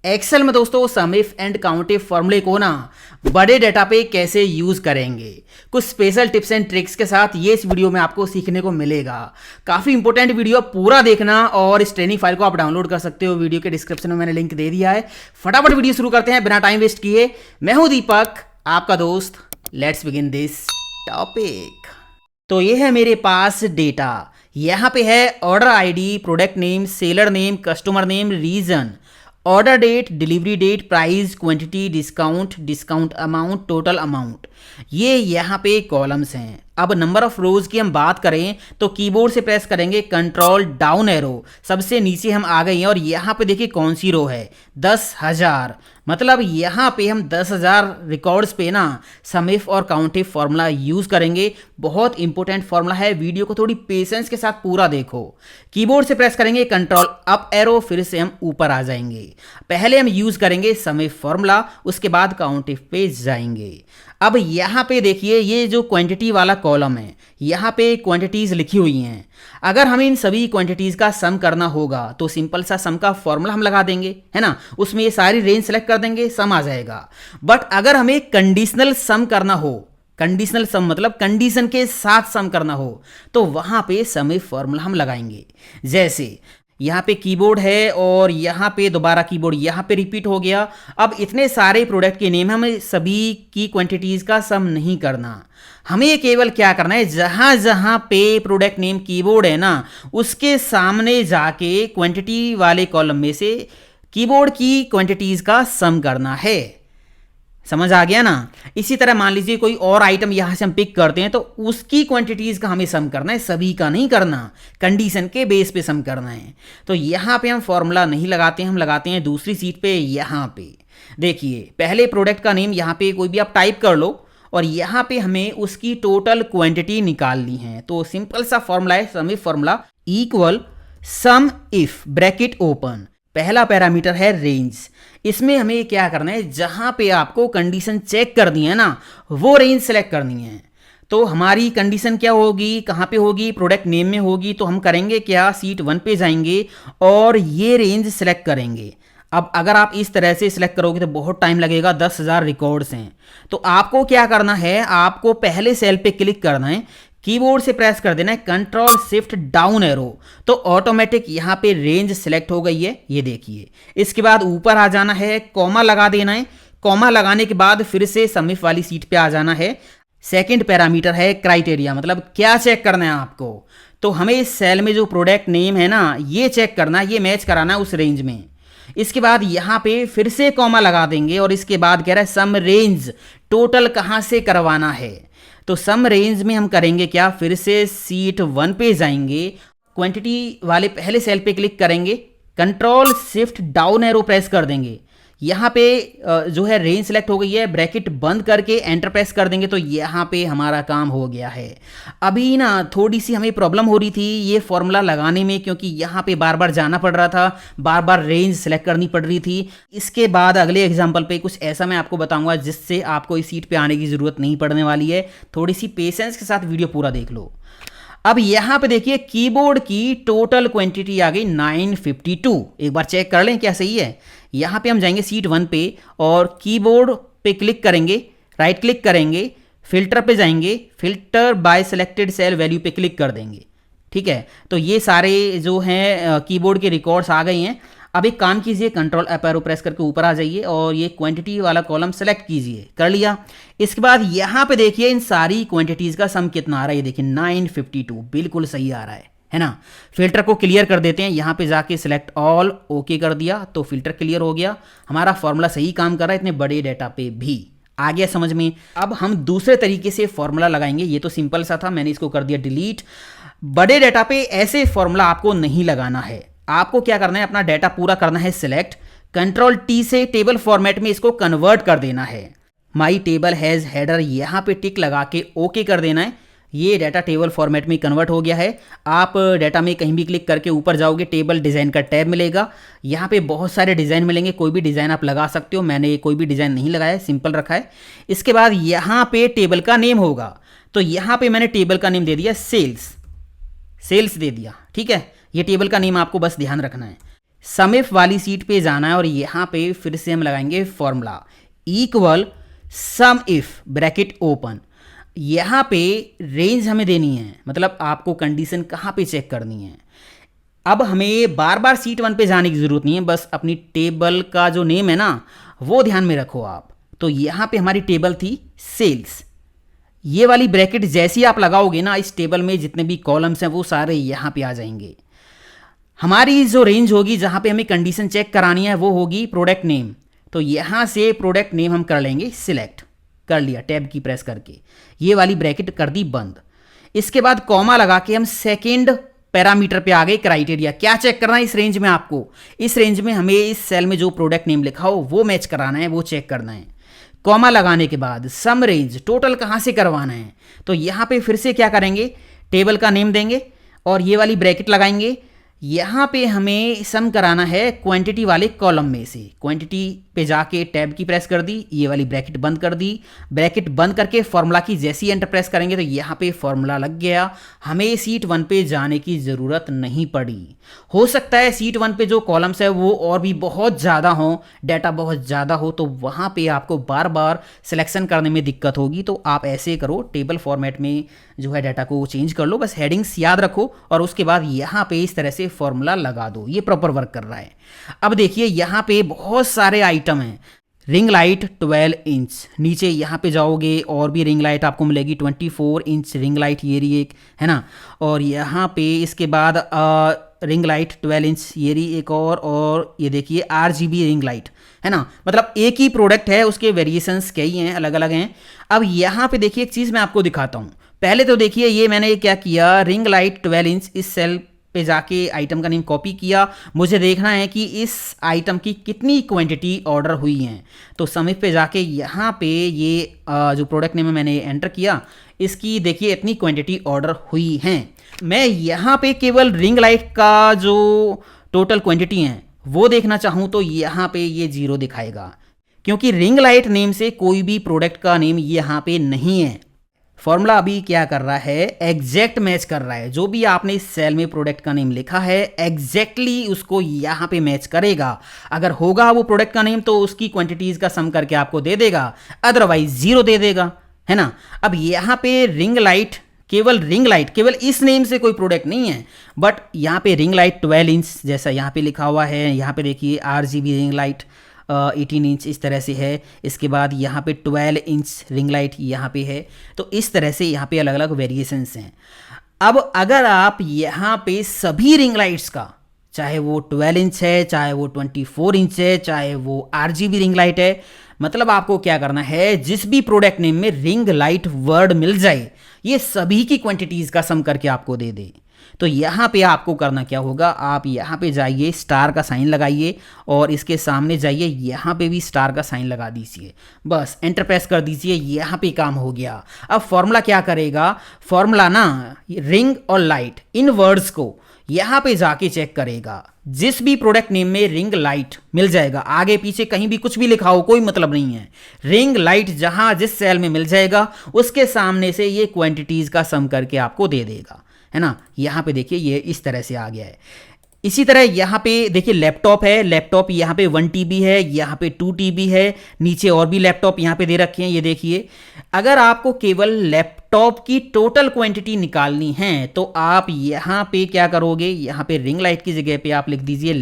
Excel में दोस्तों सम if and count if फॉर्मूले को ना बड़े डाटा पे कैसे यूज करेंगे, कुछ स्पेशल टिप्स एंड ट्रिक्स के साथ ये इस वीडियो में आपको सीखने को मिलेगा। काफी इंपॉर्टेंट वीडियो, पूरा देखना। और इस ट्रेनिंग फाइल को आप डाउनलोड कर सकते हो, वीडियो के डिस्क्रिप्शन में मैंने लिंक दे दिया है। फटाफट वीडियो शुरू करते हैं बिना टाइम वेस्ट किए। मैं हूं दीपक, आपका दोस्त। Let's begin this topic. तो ये है मेरे पास डेटा। यहाँ पे है order ID, product name, seller name, customer name, reason, order date, delivery date, price, quantity, discount, discount amount, total amount. ये यहाँ पे कॉलम्स हैं। अब नंबर ऑफ रोज की हम बात करें तो कीबोर्ड से प्रेस करेंगे कंट्रोल डाउन एरो, सबसे नीचे हम आ गए हैं। और यहाँ पे देखिए कौन सी रो है, 10,000। मतलब यहाँ पे हम 10,000 रिकॉर्ड्स पे ना सम इफ और काउंट इफ फॉर्मूला यूज करेंगे। बहुत इंपॉर्टेंट फॉर्मूला है, वीडियो को थोड़ी पेशेंस के साथ पूरा देखो। कीबोर्ड से प्रेस करेंगे कंट्रोल अप एरो, फिर से हम ऊपर आ जाएंगे। पहले हम यूज करेंगे सम इफ फॉर्मूला, उसके बाद काउंट इफ पे जाएंगे। अब यहाँ पे देखिए ये जो क्वांटिटी वाला कॉलम है, यहाँ पे क्वांटिटीज लिखी हुई हैं। अगर हमें इन सभी क्वांटिटीज का सम करना होगा तो सिंपल सा सम का फॉर्मूला हम लगा देंगे, है ना। उसमें ये सारी रेंज सेलेक्ट कर देंगे, सम आ जाएगा। बट अगर हमें कंडीशनल सम करना हो, कंडीशनल सम मतलब कंडीशन के साथ सम करना हो, तो वहां पे सम इफ फॉर्मूला हम लगाएंगे। जैसे यहाँ पे कीबोर्ड है और यहाँ पे दोबारा कीबोर्ड यहाँ पे रिपीट हो गया। अब इतने सारे प्रोडक्ट के नेम, हमें सभी की क्वांटिटीज का सम नहीं करना। हमें केवल क्या करना है, जहां जहां पे प्रोडक्ट नेम कीबोर्ड है ना, उसके सामने जाके क्वांटिटी वाले कॉलम में से कीबोर्ड की क्वांटिटीज का सम करना है। समझ आ गया ना। इसी तरह मान लीजिए कोई और आइटम यहां से हम पिक करते हैं तो उसकी क्वांटिटीज का हमें सम करना है, सभी का नहीं करना, कंडीशन के बेस पे सम करना है। तो यहां पे हम फॉर्मूला नहीं लगाते हैं, हम लगाते हैं दूसरी सीट पे। यहां पे देखिए पहले प्रोडक्ट का नेम यहां पे कोई भी आप टाइप कर लो और यहां पे हमें उसकी टोटल क्वांटिटी निकालनी है। तो सिंपल सा फॉर्मूला है SUMIF formula equal SUMIF bracket open, पहला पैरामीटर है रेंज। इसमें हमें क्या करना है, जहां पे आपको कंडीशन चेक करनी है ना, वो रेंज सेलेक्ट करनी है। तो हमारी कंडीशन क्या होगी, कहां पे होगी, प्रोडक्ट नेम में होगी। तो हम करेंगे क्या, सीट 1 पे जाएंगे और ये रेंज सेलेक्ट करेंगे। अब अगर आप इस तरह से सिलेक्ट करोगे तो बहुत टाइम लगेगा, 10,000 रिकॉर्ड्स हैं। तो आपको क्या करना है, आपको पहले सेल पे क्लिक करना है, कीबोर्ड से प्रेस कर देना है कंट्रोल शिफ्ट डाउन एरो, तो ऑटोमेटिक यहां पे रेंज सेलेक्ट हो गई है, ये देखिए। इसके बाद ऊपर आ जाना है, कॉमा लगा देना है। कॉमा लगाने के बाद फिर से सम इफ वाली सीट पे आ जाना है। सेकंड पैरामीटर है क्राइटेरिया, मतलब क्या चेक करना है आपको। तो हमें इस सेल में जो प्रोडक्ट नेम है ना, ये चेक करना है, ये मैच कराना है उस रेंज में। इसके बाद यहां पे फिर से कॉमा लगा देंगे और इसके बाद कह रहा है सम रेंज, टोटल कहां से करवाना है। तो सम रेंज में हम करेंगे क्या, फिर से सीट 1 पे जाएंगे, क्वांटिटी वाले पहले सेल पे क्लिक करेंगे, control shift down arrow press कर देंगे। यहाँ पे जो है रेंज सेलेक्ट हो गई है, ब्रैकेट बंद करके एंटर प्रेस कर देंगे। तो यहाँ पे हमारा काम हो गया है। अभी ना थोड़ी सी हमें प्रॉब्लम हो रही थी ये फॉर्मूला लगाने में, क्योंकि यहाँ पे बार बार जाना पड़ रहा था, बार बार रेंज सेलेक्ट करनी पड़ रही थी। इसके बाद अगले एग्जाम्पल पे कुछ ऐसा मैं आपको बताऊंगा जिससे आपको इस सीट पे आने की जरूरत नहीं पड़ने वाली है। थोड़ी सी पेशेंस के साथ वीडियो पूरा देख लो। अब यहां पे देखिए कीबोर्ड की टोटल क्वांटिटी आ गई 952। एक बार चेक कर लें क्या सही है। यहां पे हम जाएंगे सीट 1 पे और कीबोर्ड पे क्लिक करेंगे, राइट क्लिक करेंगे, फिल्टर पे जाएंगे, filter by selected cell value पे क्लिक कर देंगे। ठीक है, तो ये सारे जो हैं कीबोर्ड के रिकॉर्ड्स आ गए हैं। अब एक काम कीजिए, कंट्रोल अप एरो प्रेस करके ऊपर आ जाइए और ये क्वांटिटी वाला कॉलम सेलेक्ट कीजिए, कर लिया। इसके बाद यहाँ पे देखिए इन सारी क्वांटिटीज का सम कितना आ रहा है, ये देखिए 952, बिल्कुल सही आ रहा है ना। फिल्टर को क्लियर कर देते हैं, यहाँ पे जाके सिलेक्ट ऑल, ओके कर दिया तो फिल्टर क्लियर हो गया। हमारा फॉर्मूला सही काम कर रहा है इतने बड़े डेटा पे भी। आ गया समझ में। अब हम दूसरे तरीके से फॉर्मूला लगाएंगे। ये तो सिंपल सा था, मैंने इसको कर दिया डिलीट। बड़े डेटा पे ऐसे फॉर्मूला आपको नहीं लगाना है। आपको क्या करना है, अपना डेटा पूरा करना है सिलेक्ट, कंट्रोल टी से टेबल फॉर्मेट में इसको कन्वर्ट कर देना है। माई टेबल हैज हेडर, यहां पे टिक लगा के ओके कर देना है। ये डाटा टेबल फॉर्मेट में कन्वर्ट हो गया है। आप डाटा में कहीं भी क्लिक करके ऊपर जाओगे, टेबल डिज़ाइन का टैब मिलेगा। यहाँ पे बहुत सारे डिज़ाइन मिलेंगे, कोई भी डिज़ाइन आप लगा सकते हो। मैंने कोई भी डिज़ाइन नहीं लगाया है, सिंपल रखा है। इसके बाद यहाँ पे टेबल का नेम होगा, तो यहाँ पे मैंने टेबल का नेम दे दिया सेल्स, सेल्स दे दिया। ठीक है, ये टेबल का नेम आपको बस ध्यान रखना है। सम इफ वाली सीट पे जाना है और यहाँ पे फिर से हम लगाएंगे formula equal SUMIF bracket open. यहाँ पे रेंज हमें देनी है, मतलब आपको कंडीशन कहाँ पे चेक करनी है। अब हमें बार बार सीट 1 पे जाने की ज़रूरत नहीं है, बस अपनी टेबल का जो नेम है ना वो ध्यान में रखो आप। तो यहाँ पे हमारी टेबल थी सेल्स, ये वाली ब्रैकेट जैसी आप लगाओगे ना इस टेबल में जितने भी कॉलम्स हैं वो सारे यहाँ पे आ जाएंगे। हमारी जो रेंज होगी जहाँ पे हमें कंडीशन चेक करानी है वो होगी प्रोडक्ट नेम। तो यहाँ से प्रोडक्ट नेम हम कर लेंगे सिलेक्ट, कर लिया टैब की प्रेस करके, ये वाली ब्रैकेट कर दी बंद। इसके बाद कॉमा लगा के हम सेकेंड पैरामीटर पे आ गए, क्राइटेरिया। क्या चेक करना है इस रेंज में आपको? इस रेंज में हमें इस सेल में जो प्रोडक्ट नेम लिखा हो वो मैच कराना है, वो चेक करना है। कॉमा लगाने के बाद सम रेंज टोटल कहाँ से करवाना है, तो यहाँ पे फिर से क्या करेंगे, टेबल का नेम देंगे और ये वाली ब्रैकेट लगाएंगे। यहाँ पे हमें सम कराना है क्वांटिटी वाले कॉलम में से। क्वांटिटी पे जाके टैब की प्रेस कर दी, ये वाली ब्रैकेट बंद कर दी। ब्रैकेट बंद करके फॉर्मूला की जैसी एंटर प्रेस करेंगे तो यहाँ पे फॉर्मूला लग गया, हमें सीट 1 पे जाने की ज़रूरत नहीं पड़ी। हो सकता है सीट 1 पे जो कॉलम्स है वो और भी बहुत ज़्यादा हो, डाटा बहुत ज़्यादा हो, तो वहाँ पे आपको बार बार सिलेक्शन करने में दिक्कत होगी। तो आप ऐसे करो, टेबल फॉर्मेट में जो है डाटा को चेंज कर लो, बस हेडिंग्स याद रखो और उसके बाद यहाँ पे इस तरह से फॉर्मूला लगा दो, ये प्रॉपर वर्क कर रहा है। अब देखिए यहाँ पे बहुत सारे आइटम हैं। रिंग लाइट 12 इंच, नीचे यहाँ पे जाओगे और भी रिंग लाइट आपको मिलेगी 24 इंच रिंग लाइट, ये रही एक, है ना। और यहाँ पे इसके बाद रिंग लाइट 12 इंच, ये रही एक और ये देखिए RGB रिंग लाइट, है ना। मतलब एक ही प्रोडक्ट है, उसके वेरिएशंस कई हैं, अलग अलग हैं। अब यहाँ पे देखिए एक चीज़ मैं आपको दिखाता हूँ। पहले तो देखिए ये मैंने क्या किया, रिंग लाइट 12 इंच इस सेल पे जाके आइटम का नेम कॉपी किया। मुझे देखना है कि इस आइटम की कितनी क्वांटिटी ऑर्डर हुई है। तो समिट पे जाके यहाँ पे ये जो प्रोडक्ट नेम है मैंने एंटर किया, इसकी देखिए इतनी क्वांटिटी ऑर्डर हुई हैं। मैं यहाँ पे केवल रिंग लाइट का जो टोटल क्वांटिटी है वो देखना चाहूँ तो यहाँ पे ये 0 दिखाएगा, क्योंकि रिंग लाइट नेम से कोई भी प्रोडक्ट का नेम यहाँ पे नहीं है। फॉर्मूला अभी क्या कर रहा है, एग्जैक्ट मैच कर रहा है। जो भी आपने इस सेल में प्रोडक्ट का नेम लिखा है एग्जैक्टली उसको यहाँ पे मैच करेगा। अगर होगा वो प्रोडक्ट का नेम तो उसकी क्वांटिटीज का सम करके आपको दे देगा, अदरवाइज 0 दे देगा, है ना। अब यहाँ पे रिंग लाइट, केवल इस नेम से कोई प्रोडक्ट नहीं है, बट यहाँ पे रिंग लाइट 12 इंच जैसा यहाँ पे लिखा हुआ है। यहाँ पे देखिए RGB रिंग लाइट 18 इंच इस तरह से है। इसके बाद यहाँ पे 12 इंच रिंग लाइट यहाँ पे है। तो इस तरह से यहाँ पे अलग अलग वेरिएशंस हैं। अब अगर आप यहाँ पे सभी रिंग लाइट्स का, चाहे वो 12 इंच है, चाहे वो 24 इंच है, चाहे वो RGB रिंग लाइट है, मतलब आपको क्या करना है, जिस भी प्रोडक्ट नेम में रिंग लाइट वर्ड मिल जाए ये सभी की क्वांटिटीज़ का सम करके आपको दे दे। तो यहाँ पे आपको करना क्या होगा, आप यहाँ पे जाइए, स्टार का साइन लगाइए और इसके सामने जाइए, यहाँ पे भी स्टार का साइन लगा दीजिए, बस एंटर प्रेस कर दीजिए, यहाँ पे काम हो गया। अब फॉर्मूला क्या करेगा, फॉर्मूला ना रिंग और लाइट इन वर्ड्स को यहाँ पे जाके चेक करेगा। जिस भी प्रोडक्ट नेम में रिंग लाइट मिल जाएगा, आगे पीछे कहीं भी कुछ भी लिखा हो कोई मतलब नहीं है, रिंग लाइट जहाँ जिस सेल में मिल जाएगा उसके सामने से ये क्वांटिटीज़ का सम करके आपको दे देगा, है ना। यहाँ पे देखिए ये इस तरह से आ गया है। इसी तरह यहाँ पे देखिए लैपटॉप है, लैपटॉप यहाँ पे 1 TB है, यहाँ पे 2 TB है, नीचे और भी लैपटॉप यहाँ पे दे रखे हैं, ये देखिए। अगर आपको केवल लैपटॉप की टोटल क्वांटिटी निकालनी है तो आप यहाँ पे क्या करोगे, यहाँ पे रिंग लाइट की जगह पे आप लिख दीजिए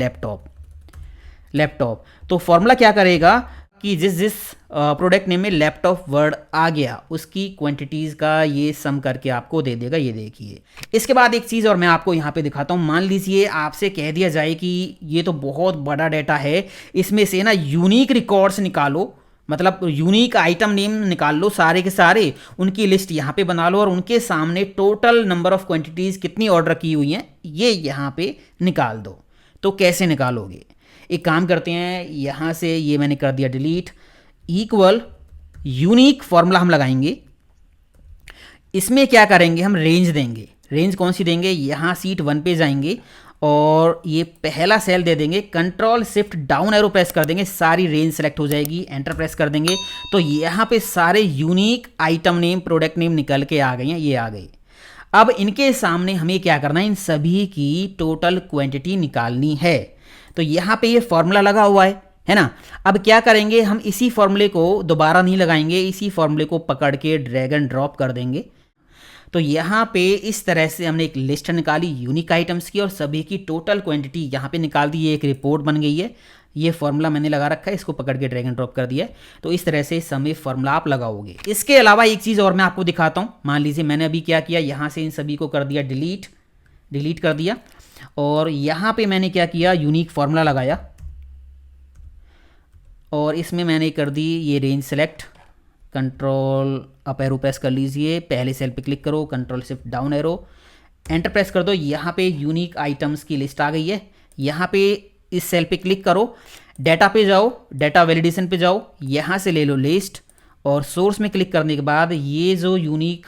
लैपटॉप। तो फॉर्मूला क्या करेगा कि जिस प्रोडक्ट नेम में लैपटॉप वर्ड आ गया उसकी क्वांटिटीज़ का ये सम करके आपको दे देगा, ये देखिए। इसके बाद एक चीज़ और मैं आपको यहाँ पे दिखाता हूँ। मान लीजिए आपसे कह दिया जाए कि ये तो बहुत बड़ा डाटा है, इसमें से ना यूनिक रिकॉर्ड्स निकालो, मतलब यूनिक आइटम नेम निकाल लो सारे के सारे, उनकी लिस्ट यहाँ पे बना लो और उनके सामने टोटल नंबर ऑफ क्वांटिटीज़ कितनी ऑर्डर की हुई हैं ये यहाँ पे निकाल दो। तो कैसे निकालोगे, एक काम करते हैं, यहाँ से ये मैंने कर दिया डिलीट, इक्वल यूनिक फॉर्मूला हम लगाएंगे। इसमें क्या करेंगे, हम रेंज देंगे। रेंज कौन सी देंगे, यहाँ सीट 1 पे जाएंगे और ये पहला सेल दे देंगे, control shift down arrow press कर देंगे, सारी रेंज सेलेक्ट हो जाएगी, एंटर प्रेस कर देंगे तो यहाँ पे सारे unique item name product name निकल के आ गए हैं, ये आ गए। अब इनके सामने हमें क्या करना है, इन सभी की टोटल क्वांटिटी निकालनी है। तो यहाँ पे ये फॉर्मूला लगा हुआ है ना। अब क्या करेंगे, हम इसी फॉर्मूले को दोबारा नहीं लगाएंगे, इसी फॉर्मूले को पकड़ के ड्रैग एंड ड्रॉप कर देंगे। तो यहाँ पे इस तरह से हमने एक लिस्ट निकाली यूनिक आइटम्स की और सभी की टोटल क्वांटिटी यहाँ पे निकाल दी। ये एक रिपोर्ट बन गई है, ये फॉर्मूला मैंने लगा रखा है, इसको पकड़ के ड्रैग एंड ड्रॉप कर दिया है। तो इस तरह से सम इफ फॉर्मूला आप लगाओगे। इसके अलावा एक चीज़ और मैं आपको दिखाता हूँ। मान लीजिए मैंने अभी क्या किया, यहाँ से इन सभी को कर दिया डिलीट कर दिया, और यहाँ पे मैंने क्या किया, यूनिक फार्मूला लगाया और इसमें मैंने कर दी ये range select, control up arrow press कर लीजिए, पहले सेल पे क्लिक करो, control shift down arrow, enter press कर दो। यहाँ पे यूनिक आइटम्स की लिस्ट आ गई है। यहाँ पे इस सेल पे क्लिक करो, डाटा पे जाओ, डाटा वैलिडेशन पे जाओ, यहाँ से ले लो लिस्ट और सोर्स में क्लिक करने के बाद ये जो यूनिक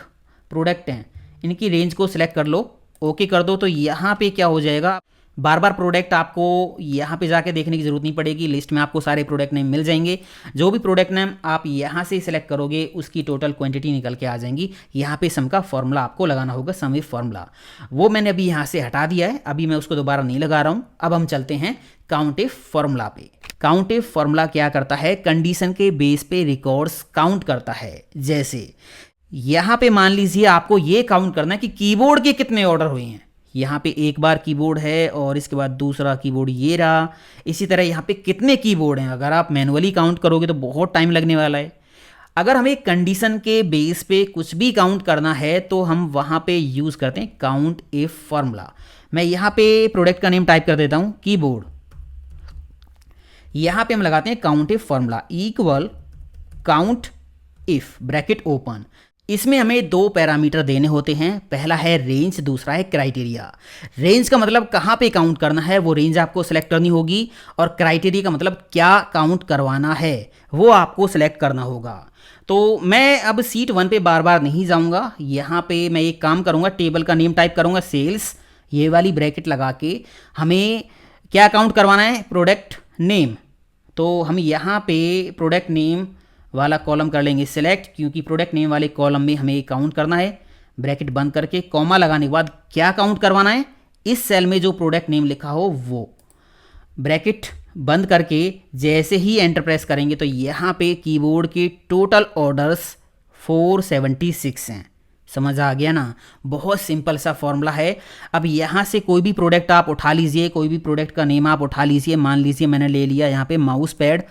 प्रोडक्ट हैं इनकी रेंज को सिलेक्ट कर लो, ओके कर दो। तो यहाँ पे क्या हो जाएगा, बार बार प्रोडक्ट आपको यहाँ पे जाके देखने की ज़रूरत नहीं पड़ेगी, लिस्ट में आपको सारे प्रोडक्ट नेम मिल जाएंगे। जो भी प्रोडक्ट नेम आप यहाँ से सिलेक्ट करोगे उसकी टोटल क्वांटिटी निकल के आ जाएंगी। यहाँ पे सम का फॉर्मूला आपको लगाना होगा, सम इफ फॉर्मूला, वो मैंने अभी यहाँ से हटा दिया है, अभी मैं उसको दोबारा नहीं लगा रहा हूँ। अब हम चलते हैं काउंट इफ फॉर्मूला पे। काउंट इफ फॉर्मूला क्या करता है, कंडीशन के बेस पे रिकॉर्ड्स काउंट करता है। जैसे यहाँ पे मान लीजिए आपको ये काउंट करना है कि कीबोर्ड के कितने ऑर्डर हुए हैं। यहाँ पे एक बार कीबोर्ड है और इसके बाद दूसरा कीबोर्ड ये रहा। इसी तरह यहाँ पे कितने कीबोर्ड हैं, अगर आप मैनुअली काउंट करोगे तो बहुत टाइम लगने वाला है। अगर हमें कंडीशन के बेस पे कुछ भी काउंट करना है तो हम वहाँ पे यूज़ करते हैं काउंट इफ फॉर्मूला। मैं यहाँ पे प्रोडक्ट का नेम टाइप कर देता हूँ कीबोर्ड, यहाँ पे हम लगाते हैं count if formula equal count if bracket open. इसमें हमें दो पैरामीटर देने होते हैं, पहला है रेंज, दूसरा है क्राइटेरिया। रेंज का मतलब कहाँ पे काउंट करना है वो रेंज आपको सेलेक्ट करनी होगी, और क्राइटेरिया का मतलब क्या काउंट करवाना है वो आपको सेलेक्ट करना होगा। तो मैं अब सीट 1 पे बार बार नहीं जाऊँगा, यहाँ पे मैं एक काम करूँगा, टेबल का नेम टाइप करूँगा सेल्स, ये वाली ब्रैकेट लगा के हमें क्या काउंट करवाना है, प्रोडक्ट नेम। तो हम यहाँ पे प्रोडक्ट नेम वाला कॉलम कर लेंगे सिलेक्ट, क्योंकि प्रोडक्ट नेम वाले कॉलम में हमें काउंट करना है। ब्रैकेट बंद करके कॉमा लगाने के बाद क्या काउंट करवाना है, इस सेल में जो प्रोडक्ट नेम लिखा हो वो। ब्रैकेट बंद करके जैसे ही एंटर प्रेस करेंगे तो यहाँ पे कीबोर्ड के टोटल ऑर्डर्स 476 हैं। समझ आ गया ना, बहुत सिंपल सा फॉर्मूला है। अब यहाँ से कोई भी प्रोडक्ट आप उठा लीजिए, कोई भी प्रोडक्ट का नेम आप उठा लीजिए। मान लीजिए मैंने ले लिया यहाँ पे माउस पैड,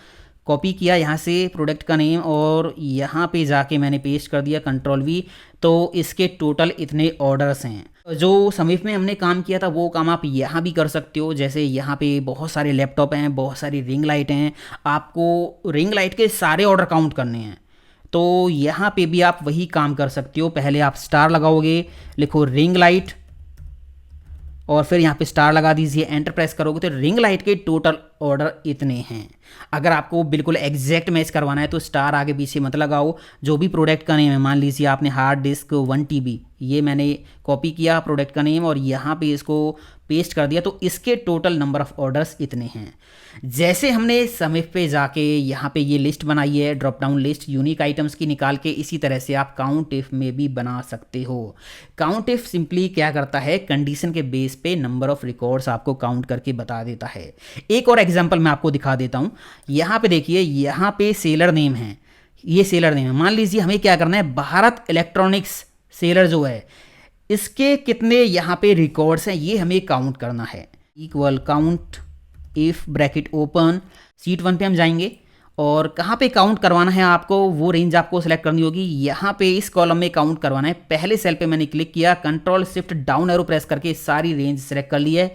कॉपी किया यहाँ से प्रोडक्ट का नेम और यहाँ पे जाके मैंने पेस्ट कर दिया कंट्रोल वी। तो इसके टोटल इतने ऑर्डर्स हैं। जो समीप में हमने काम किया था वो काम आप यहाँ भी कर सकते हो। जैसे यहाँ पे बहुत सारे लैपटॉप हैं, बहुत सारी रिंग लाइट हैं, आपको रिंग लाइट के सारे ऑर्डर काउंट करने हैं, तो यहाँ पे भी आप वही काम कर सकते हो। पहले आप स्टार लगाओगे, लिखो रिंग लाइट और फिर यहाँ पे स्टार लगा दीजिए, एंटर प्रेस करोगे तो रिंग लाइट के टोटल ऑर्डर इतने हैं। अगर आपको बिल्कुल एग्जैक्ट मैच करवाना है तो स्टार आगे पीछे मत लगाओ। जो भी प्रोडक्ट का नेम है, मान लीजिए आपने हार्ड डिस्क 1 TB, ये मैंने कॉपी किया प्रोडक्ट का नेम और यहाँ पे इसको पेस्ट कर दिया, तो इसके टोटल नंबर ऑफ ऑर्डर्स इतने हैं। जैसे हमने समीप पे जाके यहाँ पे ये लिस्ट बनाई है, drop down list unique items की निकाल के, इसी तरह से आप काउंट इफ में भी बना सकते हो। काउंट इफ सिंपली क्या करता है, कंडीशन के बेस पे नंबर ऑफ रिकॉर्ड्स आपको काउंट करके बता देता है। एक और एग्जांपल मैं आपको दिखा देता हूँ। यहाँ पे देखिए, यहाँ पे सेलर नेम है, ये सेलर नेम है। मान लीजिए हमें क्या करना है, भारत इलेक्ट्रॉनिक्स सेलर जो है इसके कितने यहाँ पे रिकॉर्ड्स हैं ये हमें काउंट करना है। Equal count if bracket open, seat 1 पे हम जाएंगे और कहाँ पे काउंट करवाना है आपको वो रेंज आपको सेलेक्ट करनी होगी। यहाँ पे इस कॉलम में काउंट करवाना है। पहले सेल पे मैंने क्लिक किया, control shift down arrow press करके सारी रेंज सेलेक्ट कर ली है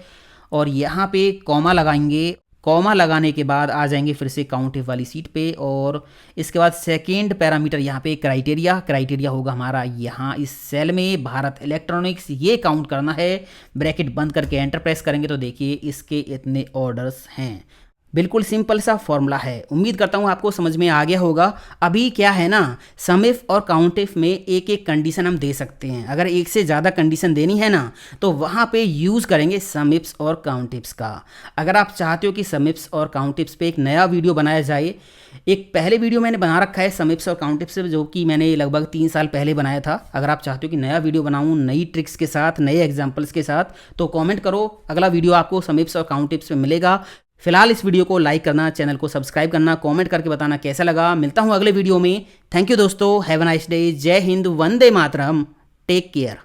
और यहाँ पे कॉमा लगाएंगे। कॉमा लगाने के बाद आ जाएंगे फिर से काउंट इफ वाली सीट पे और इसके बाद सेकेंड पैरामीटर यहाँ पे क्राइटेरिया होगा हमारा यहाँ इस सेल में भारत इलेक्ट्रॉनिक्स, ये काउंट करना है। ब्रैकेट बंद करके एंटर प्रेस करेंगे तो देखिए इसके इतने ऑर्डर्स हैं। बिल्कुल सिंपल सा फॉर्मूला है। उम्मीद करता हूँ आपको समझ में आ गया होगा। अभी क्या है ना, सम इफ और काउंट इफ में एक एक कंडीशन हम दे सकते हैं। अगर एक से ज़्यादा कंडीशन देनी है ना तो वहाँ पे यूज़ करेंगे सम इफ्स और काउंट इफ्स का। अगर आप चाहते हो कि सम इफ्स और काउंट इफ्स पे एक नया वीडियो बनाया जाए, एक पहले वीडियो मैंने बना रखा है सम इफ्स और काउंट इफ्स जो कि मैंने लगभग 3 साल पहले बनाया था। अगर आप चाहते हो कि नया वीडियो बनाऊँ नई ट्रिक्स के साथ, नए एग्जाम्पल्स के साथ, तो कॉमेंट करो, अगला वीडियो आपको सम इफ्स और काउंट इफ्स पे मिलेगा। फिलहाल इस वीडियो को लाइक करना, चैनल को सब्सक्राइब करना, कमेंट करके बताना कैसा लगा। मिलता हूँ अगले वीडियो में। थैंक यू दोस्तों, हैव अ नाइस डे। जय हिंद, वंदे मातरम, टेक केयर।